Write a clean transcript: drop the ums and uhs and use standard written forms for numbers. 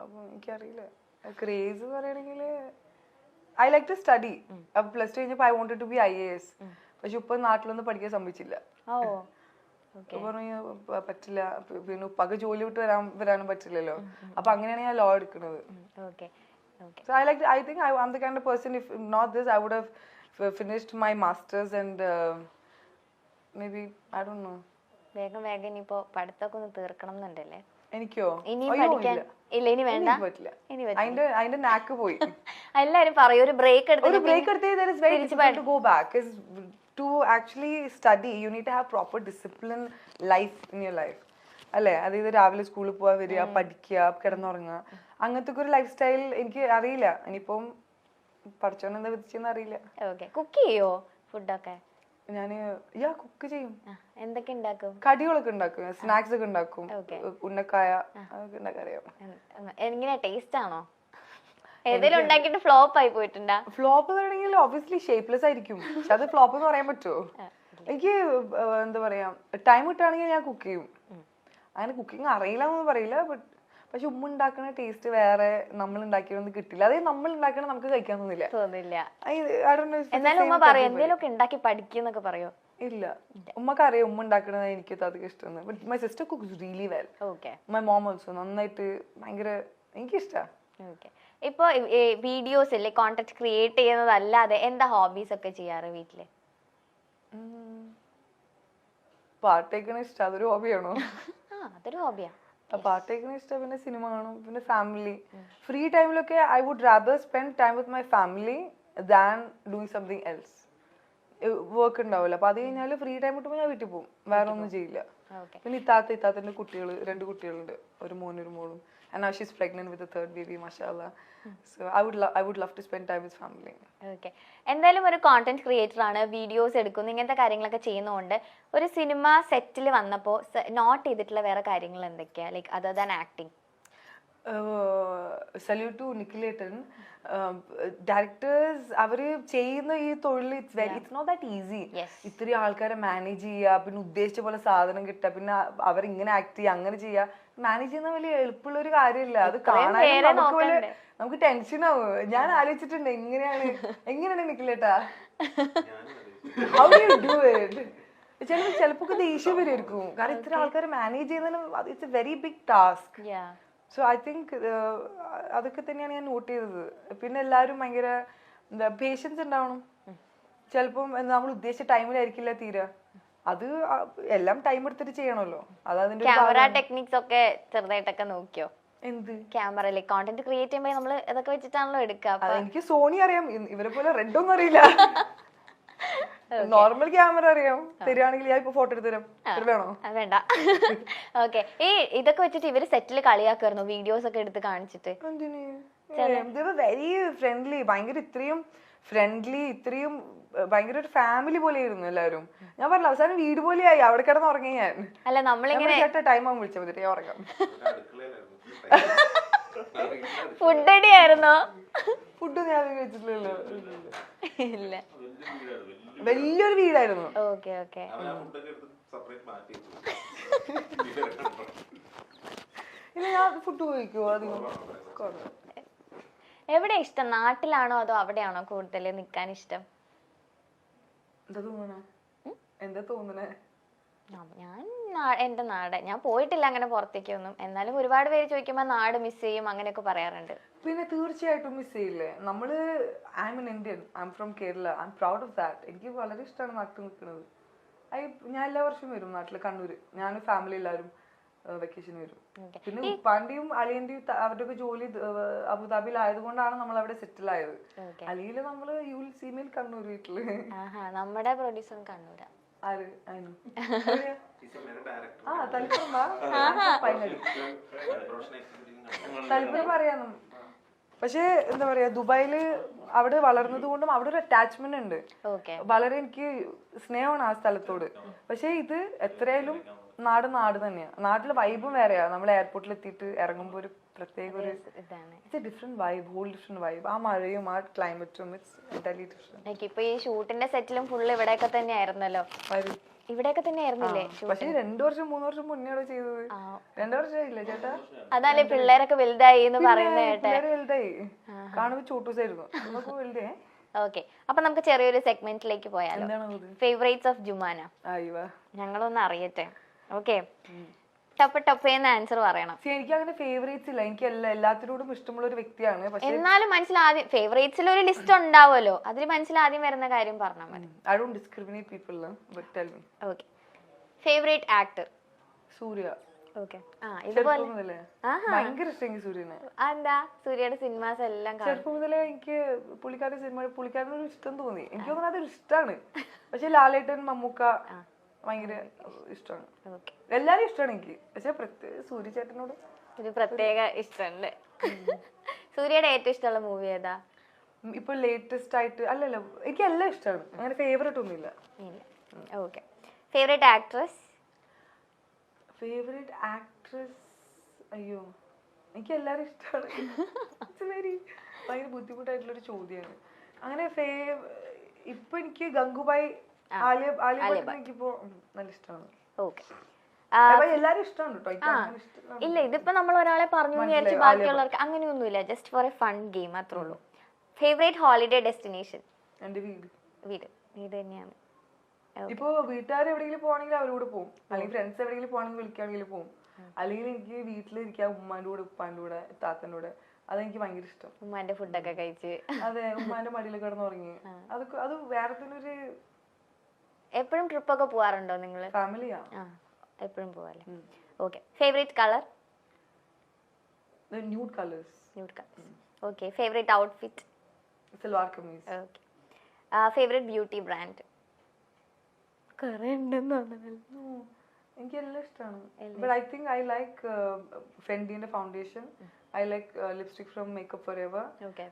അപ്പൊ എനിക്കറിയില്ല ക്രേസ് പറയണെങ്കിൽ ഐ ലൈക്ക് ടു സ്റ്റഡി. അപ്പൊ പ്ലസ് ടു കഴിഞ്ഞപ്പോ I wanted to be IAS. പക്ഷെ ഉപ്പ നാട്ടിലൊന്നും പഠിക്കാൻ സമ്മതിച്ചില്ല. പറഞ്ഞു പറ്റില്ല, പിന്നെ ഉപ്പാക്ക് ജോലി വിട്ട് വരാനും പറ്റില്ലല്ലോ. അപ്പൊ അങ്ങനെയാണ് ഞാൻ ലോ എടുക്കുന്നത്. So I think I'm the kind of person, if not this, I would have finished my masters and maybe I don't know. വേഗം ഇനിയിപ്പോ പഠിത്തമൊക്കെ ഒന്ന് തീർക്കണം എന്നുണ്ടല്ലേ? എനിക്കോ? ഇനി പഠിക്കാൻ ഇല്ല, ഇനി വേണ്ട, പറ്റില്ല. അതിന്റെ നാക്ക് പോയി. എല്ലാരും പറയും ഒരു ബ്രേക്ക് എടുത്ത് go back. Because to actually study you need to have proper discipline life in your life. അല്ലേ? അതായത് രാവിലെ സ്കൂളിൽ പോവാ, വരിക, പഠിക്കുക, കിടന്നുറങ്ങുക, അങ്ങനത്തെ ഒരു ലൈഫ് സ്റ്റൈൽ എനിക്ക് അറിയില്ല. ഇനിയിപ്പം പഠിച്ചോണ്ട് എന്താ വിധിച്ചെന്ന് അറിയില്ല. കുക്ക് ചെയ്യോ? ഫുഡൊക്കെ ഞാന് കുക്ക് ചെയ്യും. എന്തൊക്കെ ഉണ്ടാക്കും? കടികളൊക്കെ ഉണ്ടാക്കും, സ്നാക്സ് ഒക്കെ ഉണ്ടാക്കും, ഉന്നക്കായ അതൊക്കെ ഉണ്ടാക്കാൻ അറിയാം. എങ്ങനെയാ, ടേസ്റ്റ് ആണോ? ഏതെങ്കിലും ഉണ്ടാക്കിട്ട് ഫ്ലോപ്പ് ആയി പോയിട്ടുണ്ടാ? ഫ്ലോപ്പ് പറയണെങ്കിൽ ഒബ്വിയസ്ലി ഷേപ്പ്ലെസ് ആയിരിക്കും. പക്ഷെ അത് ഫ്ലോപ്പ് എന്ന് പറയാൻ പറ്റുമോ? എനിക്ക് എന്താ പറയാ, ടൈം കിട്ടുകയാണെങ്കിൽ ഞാൻ കുക്ക് ചെയ്യും. അങ്ങനെ കുക്കിംഗ് അറിയില്ല എന്ന് പറയില്ല, പക്ഷെ ഉമ്മ ഉണ്ടാക്കുന്ന ടേസ്റ്റ് വേറെ, നമ്മൾ ഉണ്ടാക്കിയൊന്നും കിട്ടില്ല. അതായത് നമ്മൾ ഉണ്ടാക്കണ നമുക്ക് കഴിക്കാൻ തോന്നില്ല. ഇല്ല, ഉമ്മക്ക് അറിയാം ഉമ്മ ഉണ്ടാക്കണത് എനിക്ക് അധികം ഇഷ്ടം. But my sister cooks really well. My mom also നന്നായിട്ട്, ഭയങ്കര എനിക്കിഷ്ടാ. ഇപ്പൊ വീഡിയോസ് അല്ലേ, കോണ്ടന്റ് ക്രിയേറ്റ് ചെയ്യുന്നതല്ലാതെ എന്താ ഹോബീസ് ഒക്കെ ചെയ്യാറ് വീട്ടില്? പാട്ടേക്കണ ഇഷ്ടം, അതൊരു ഹോബിയാണോ? അതൊരു ഹോബിയാ. പാട്ടേക്കണ ഇഷ്ടം, പിന്നെ സിനിമ കാണും, പിന്നെ ഫാമിലി. ഫ്രീ ടൈമിലൊക്കെ I would rather spend time with my family than doing something else. Work ഉണ്ടാവില്ല, അപ്പൊ അത് കഴിഞ്ഞാല് ഫ്രീ ടൈം കിട്ടുമ്പോൾ ഞാൻ വീട്ടിൽ പോകും, വേറെ ഒന്നും ചെയ്യില്ല. പിന്നെ ഇത്താത്തന്റെ കുട്ടികൾ, 2 കുട്ടികളുണ്ട്, ഒരു മോനും ഒരു മോളും. And now she's pregnant with the 3rd baby, mashallah. So I would love to spend time with family. Okay. എന്തായാലും ഒരു കോണ്ടന്റ് ക്രിയേറ്റർ ആണ്, വീഡിയോസ് എടുക്കുന്നു, ഇങ്ങനത്തെ കാര്യങ്ങളൊക്കെ ചെയ്യുന്നതുകൊണ്ട് ഒരു സിനിമ സെറ്റിൽ വന്നപ്പോൾ നോട്ട് ചെയ്തിട്ടുള്ള വേറെ കാര്യങ്ങൾ എന്തൊക്കെയാ, like other than acting? Salute to നിഖിലേട്ടൻ. ഡയറക്ടേഴ്സ് അവര് ചെയ്യുന്ന ഈ തൊഴിൽ ഇറ്റ്സ് നോട്ട് ദാറ്റ് ഈസി. ഇത്രയും ആൾക്കാരെ മാനേജ് ചെയ്യുക, പിന്നെ ഉദ്ദേശിച്ച പോലെ സാധനം കിട്ടുക, പിന്നെ അവരിങ്ങനെ ആക്ട് ചെയ്യുക, അങ്ങനെ ചെയ്യുക. മാനേജ് ചെയ്യുന്ന വലിയ എളുപ്പമുള്ള ഒരു കാര്യമില്ല. അത് കാണാൻ നമുക്ക് ടെൻഷൻ ആവും. ഞാൻ ആലോചിച്ചിട്ടുണ്ട് എങ്ങനെയാണ് നിഖിലേട്ടാ, how do you do it? ചിലപ്പോ ദേഷ്യം വരുമായിരിക്കും, കാരണം ഇത്ര ആൾക്കാരെ മാനേജ് ചെയ്യുന്നതിന് it's a very big task. So I think അതൊക്കെ തന്നെയാണ് ഞാൻ നോട്ട് ചെയ്തത്. പിന്നെ എല്ലാവരും ഭയങ്കര എന്താ പേഷ്യൻസ് ഉണ്ടാവണം. ചിലപ്പം നമ്മൾ ഉദ്ദേശിച്ച ടൈമിലായിരിക്കില്ല തീരെ, അത് എല്ലാം ടൈം എടുത്തിട്ട് ചെയ്യണമല്ലോ. അതായത് ക്യാമറ ടെക്നിക്സ് ഒക്കെ ചെറുതായിട്ടൊക്കെ നോക്കിയോ? എന്ത് ക്യാമറയിലെ കോണ്ടന്റ് ക്രിയേറ്റ് ചെയ്യുമ്പോൾ നമ്മൾ ഇതൊക്കെ വെച്ചിട്ടാണല്ലോ എടുക്കുക. എനിക്ക് സോണി അറിയാം, ഇവരെ പോലെ റെഡ് ഒന്നും അറിയില്ല. നോർമൽ ക്യാമറ അറിയാം, തരികയാണെങ്കിൽ ഞാൻ ഇപ്പൊ ഫോട്ടോ എടുത്ത് തരാം, വേണോ? വേണ്ട. ഓക്കെ. ഇതൊക്കെ വെച്ചിട്ട് ഇവര് സെറ്റിൽ കളിയാക്കുമായിരുന്നു, വീഡിയോസ് ഒക്കെ എടുത്ത് കാണിച്ചിട്ട്? വെരി ഫ്രണ്ട്ലി, ഭയങ്കര ഇത്രയും ഫ്രണ്ട്ലി, ഇത്രയും ഭയങ്കര ഒരു ഫാമിലി പോലെ ആയിരുന്നു എല്ലാവരും. ഞാൻ പറഞ്ഞില്ല, അവസാനം വീട് പോലെയായി, അവിടെ കിടന്ന് ഉറങ്ങി ഞാൻ. അല്ല, നമ്മളിങ്ങനെ ടൈം ആകുമ്പോൾ വിളിച്ചാൽ മതി, ഞാൻ ഉറങ്ങാം. ഫുഡ് അടി ആയിരുന്നോ? ഫുഡ് ഞാൻ കഴിച്ചിട്ടില്ലല്ലോ. ഇല്ല, വലിയൊരു വീടായിരുന്നു. Okay okay. ഞാൻ ഫുഡ് കഴിക്കുവോ അധികം? എവിടെ ഇഷ്ടം, നാട്ടിലാണോ അതോ അവിടെയാണോ കൂടുതൽ നിക്കാൻ ഇഷ്ടം? എന്താ തോന്നണേ? ഞാൻ എന്റെ നാട്, ഞാൻ പോയിട്ടില്ല അങ്ങനെ പുറത്തേക്കൊന്നും, എന്നാലും ഒരുപാട് പേര് ചോദിക്കുമ്പോ നാട് മിസ് ചെയ്യും അങ്ങനെയൊക്കെ പറയാറുണ്ട്. പിന്നെ തീർച്ചയായിട്ടും മിസ് ചെയ്യില്ലേ നമ്മള്. I M an Indian, I am from Kerala, I am proud of that. എനിക്ക് വളരെ ഇഷ്ടമാണ് നാട്ടിൽ നിൽക്കുന്നത്. ഞാൻ എല്ലാ വർഷവും വരും നാട്ടില്, കണ്ണൂര്. ഞാനും ഫാമിലി എല്ലാവരും വെക്കേഷൻ വരും. പിന്നെ ഉപ്പാന്റെയും അളിയന്റെയും അവരുടെ ഒക്കെ ജോലി അബുദാബിയിൽ ആയതുകൊണ്ടാണ് നമ്മൾ അവിടെ സെറ്റിൽ ആയത്. അല്ലെങ്കിൽ നമ്മള് you will see me in Kannur വീട്ടില്. നമ്മുടെ പ്രൊഡ്യൂസർ കണ്ണൂരാ. തലപ്പുറം അറിയാം. പക്ഷെ എന്താ പറയാ, ദുബായില് അവിടെ വളർന്നത് കൊണ്ടും അവിടെ ഒരു അറ്റാച്ച്മെന്റ് ഉണ്ട്. വളരെ എനിക്ക് സ്നേഹമാണ് ആ സ്ഥലത്തോട്. പക്ഷെ ഇത് എത്രയായാലും നാട് തന്നെയാ. നാട്ടിലെ വൈബും വേറെയാ. നമ്മൾ എയർപോർട്ടിൽ എത്തിയിട്ട് ഇറങ്ങുമ്പോ ഒരു പ്രത്യേക ഒരു different vibe, whole different vibe. ആ മഴയും ആ ക്ലൈമറ്റും ഇറ്റ്സ് എൻറ്റയർലി ഡിഫറെന്റ്. ഇപ്പൊ ഈ ഷൂട്ടിന്റെ സെറ്റിലും ഫുള്ള് ഇവിടെയൊക്കെ തന്നെ ആയിരുന്നല്ലോ. ഇവിടെയൊക്കെ തന്നെ ആയിരുന്നില്ലേ പക്ഷെ 2 വർഷം 3 വർഷം മുന്നേ ചെയ്തത്. 2 വർഷമായില്ലേ ചേട്ടാ? അതല്ലേ പിള്ളേരൊക്കെ വലുതായി എന്ന് പറയുന്നത് കേട്ടെ. പിള്ളേര് വലുതായി കാണുമ്പോ ചൂട്ടൂസായിരുന്നു, നമുക്ക് വലുതേ. ഓക്കെ, അപ്പൊ നമുക്ക് ചെറിയൊരു സെഗ്മെന്റിലേക്ക് പോയാലോ. Favourites of Jumana. ഞങ്ങളൊന്ന് അറിയട്ടെ. ഓക്കെ, ടപ്പേന്ന് ആൻസർ പറയണം. എനിക്ക് അങ്ങനെ ഫേവറേറ്റ്സ് ഇല്ല, എനിക്ക് എല്ലാത്തിനോടും ഇഷ്ടമുള്ള ഒരു വ്യക്തിയാണ്. എന്നാലും മനസ്സിലാദ്യം ഫേവറേറ്റ്സിൽ ഒരു ലിസ്റ്റ് ഉണ്ടാവുമല്ലോ, അതിൽ മനസ്സിലാദ്യം വരുന്ന കാര്യം പറഞ്ഞാൽ മതി. I don't discriminate people, but tell me. Okay. Favorite actor? Surya. Okay. ഇതുപോലെ ഭയങ്കര ഇഷ്ടമെങ്കിൽ സൂര്യനെ. എന്താ സൂര്യയുടെ സിനിമാസ് എല്ലാം ചെറുപ്പം മുതലേ എനിക്ക് പുള്ളിക്കാരനൊരു ഇഷ്ടം തോന്നി. എനിക്ക് തോന്നുന്നത് അതൊരു ഇഷ്ടമാണ്. പക്ഷെ ലാലേട്ടൻ, മമ്മൂക്ക ഭയങ്കര ഇഷ്ടമാണ്. എല്ലാരും ഇഷ്ടമാണ് എനിക്ക്. പക്ഷെ സൂര്യ ചേട്ടനോട് ഒരു പ്രത്യേക ഇഷ്ടമുണ്ട്. സൂര്യയുടെ ഏറ്റവും ഇഷ്ടമുള്ള മൂവി ഏതാ? ഇപ്പൊ ലേറ്റസ്റ്റ് ആയിട്ട് അല്ലല്ലോ, എനിക്ക് എല്ലാം ഇഷ്ടമാണ്, അങ്ങനെ ഫേവറേറ്റ് ഒന്നും ഇല്ല. Okay, favourite actress? Favourite actress, അയ്യോ എനിക്ക് എല്ലാരും ഇഷ്ടമാണ്. ഭയങ്കര ബുദ്ധിമുട്ടായിട്ടുള്ളൊരു ചോദ്യമാണ്. അങ്ങനെ ഇപ്പൊ എനിക്ക് ഗംഗുബായി, ആലിയ ഭട്ട് എനിക്കിപ്പോ നല്ല ഇഷ്ടമാണ്. ഓക്കെ, എല്ലാരും ഇഷ്ടമാണ് കേട്ടോ. ഇല്ല, ഇതിപ്പോ നമ്മൾ ഒരാളെ പറഞ്ഞു വിചാരിച്ച് ബാക്കിയുള്ളവർക്ക് അങ്ങനെയൊന്നുമില്ല. Just for A fun game അത്രേ ഉള്ളൂ. Favourite holiday destination? എന്റെ വീട്. വീട് തന്നെയാണ്. ഇപ്പൊ വീട്ടുകാർ എവിടെയെങ്കിലും പോകണമെങ്കിൽ അവരോട് പോകും, അല്ലെങ്കിൽ ഫ്രണ്ട്സ് എവിടെയെങ്കിലും പോകണമെങ്കിൽ വിളിക്കുകയാണെങ്കിൽ പോകും. അല്ലെങ്കിൽ എനിക്ക് വീട്ടിലിരിക്കാം ഉമ്മാന്റെ കൂടെ, ഉപ്പാന്റെ കൂടെ, താത്തന്റെ കൂടെ. അതെനിക്ക് ഭയങ്കര ഇഷ്ടം. ഉമ്മാന്റെ ഫുഡൊക്കെ കഴിച്ച്, അതെ, ഉമ്മാന്റെ മടിയിൽ കിടന്ന് ഉറങ്ങി. അത് വേറെ തന്നെ ഒരു. എപ്പോഴും ട്രിപ്പ് ഒക്കെ പോവാറുണ്ടോ നിങ്ങള്? ഫാമിലിയാ, എപ്പോഴും പോവാല്ലേ. Okay, favourite colour? Nude colours. Okay, favourite outfit? Salwar kameez. Okay, favourite beauty brand? കുറെ ഉണ്ടെന്ന് തോന്നുന്നു. എനിക്ക് എല്ലാം ഇഷ്ടമാണ്. But I think I like ഫെൻഡിന്റെ foundation. I like lipstick from Makeup Forever. Okay.